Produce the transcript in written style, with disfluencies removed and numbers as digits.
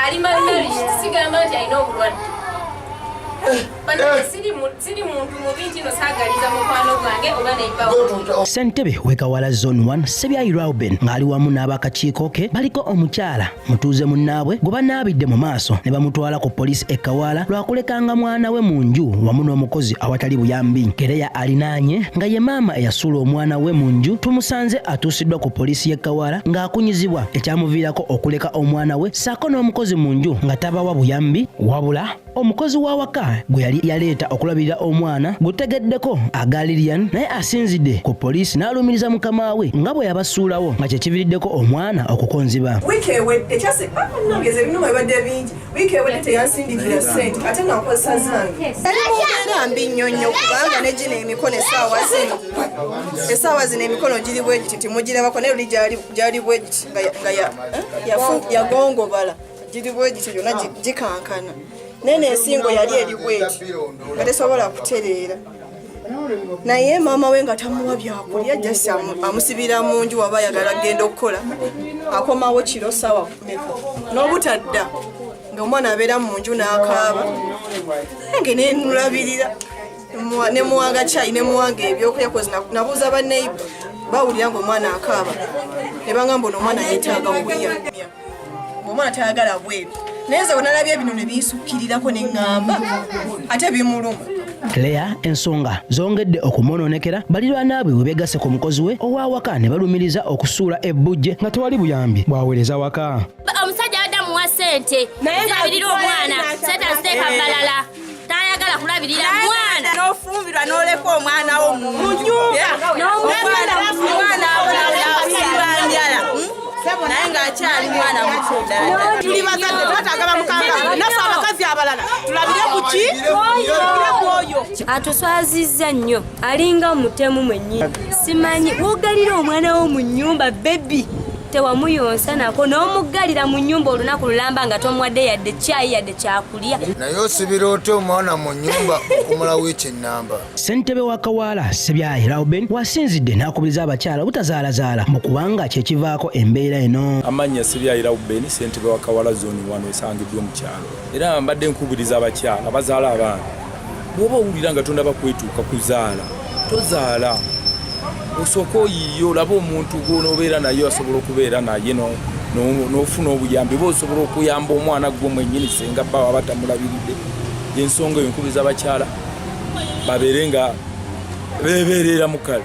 ali malnourished sigamba nti alina obulwadde. Siri muntu mubi nti no saagaliza mukwano gwange oba neibawo. Ssentebe w'Ekawala Zone 1 Sebyayi Reuben ng'ali wamu n'abakakiiko ke baliko omukyala mutuuze munnaabwe gwe banaabidde mu maaso ne bamutwala ku poliisi e Kawala lwakulekanga mwana we mu nju wamu n'omukozi awatali buyambi. Kereya alinaanye nga ye maama eyasuula omwana we mu nju tumusanze atuusiddwa ku poliisi y'e Kawala ng'akunyizibwa ekyamuviirako okuleka omwana we ssaako n'omukozi mu nju nga tabawa buyambi wabula omukozi w'awaka gwe yali yaleeta okulabirira omwana gutegeddeko aga Lilian naye asinzidde ku poliisi n'alumiriza mukama we nga bwe yabasuulawo nga kye kiviiriddeko omwana okukonziba. Wiiki ewedde ekyasebageze ebinuma bibadde bingi. Wiiki ewedde teyansindikira ssente ate ng'akozesa zange. Eri mu mbeera mbi nnyo nnyo kubanga ne gino emikono essaawa zino emikono giri bwe giti timugirabako naye oli gyali bwe giti nga yagongobala giri bwe giti yonna gikankana. Nene ensingo yali eri bweti nga tesobola kutereera naye maama we nga tamuwa byakulya jasi amusibira mu nju waba ayagala genda okukola akomawo kiro sawa n'obutadda ng'omwana abeera mu nju n'akaaba nange nenulabirira ne muwanga caayi ne muwanga ebyokulya kozi nabuuza baneiba bawulira ng'omwana akaaba ne bangamba ono omwana yeetaaga kulya ng'omwana tayagala bweru neze onalabye bino ne binsukkirirako ne ŋŋamba ate bimuluma. Claire ensonga zongedde okumononekera balirwanaabwe bwe beegase ku mukozi we ow'awaka ne balumiriza okusuula ebbujje nga tewali buyambi bwaweereza waka. Omusajja abadde amuwa ssente zirabirira omwana sente aziteeka balala tayagala kulabirira mwana n'ofumbirwa n'oleka omwana wo mu nyumba n'omwana njala naye ng'akyali mwana muto tuli bazadde twatagala mukanga naffe abakazi abalala tulabire kuki oyo atuswazizza nnyo alinga mutemu mwennyini simanyi wogalira omwana wo mu nnyumba bebi tewamuyonsa nako n'omuggalira mu nnyumba olunaku lulamba nga tomuwadde yadde caayi yadde kyakulya naye osibira otya omwana mu nnyumba okumala wiiki ennamba. Ssentebe wa Kawala Sebyayi Reuben wasinzidde n'akubiriza abakyala obutazaalazaala mu kubanga kye kivaako embeera eno. Amannya Sebyayi Reuben ssentebe wa Kawala Zone 1 esangiddwa mu kyalo era mbadde nkubiriza abakyala bazaala abaana bw'oba owulira nga tonaba kwetuuka kuzaala tozaala osooka oyiyo olaba omuntu gw'onoobeera naye asobola okubeera naye n'ofuna obuyambi oba osobola okuyamba omwana gwo mwennyini senga bba waba tamulabiridde. Ensonga eyo nkubiriza abakyala babeere nga beebeerera mu kale.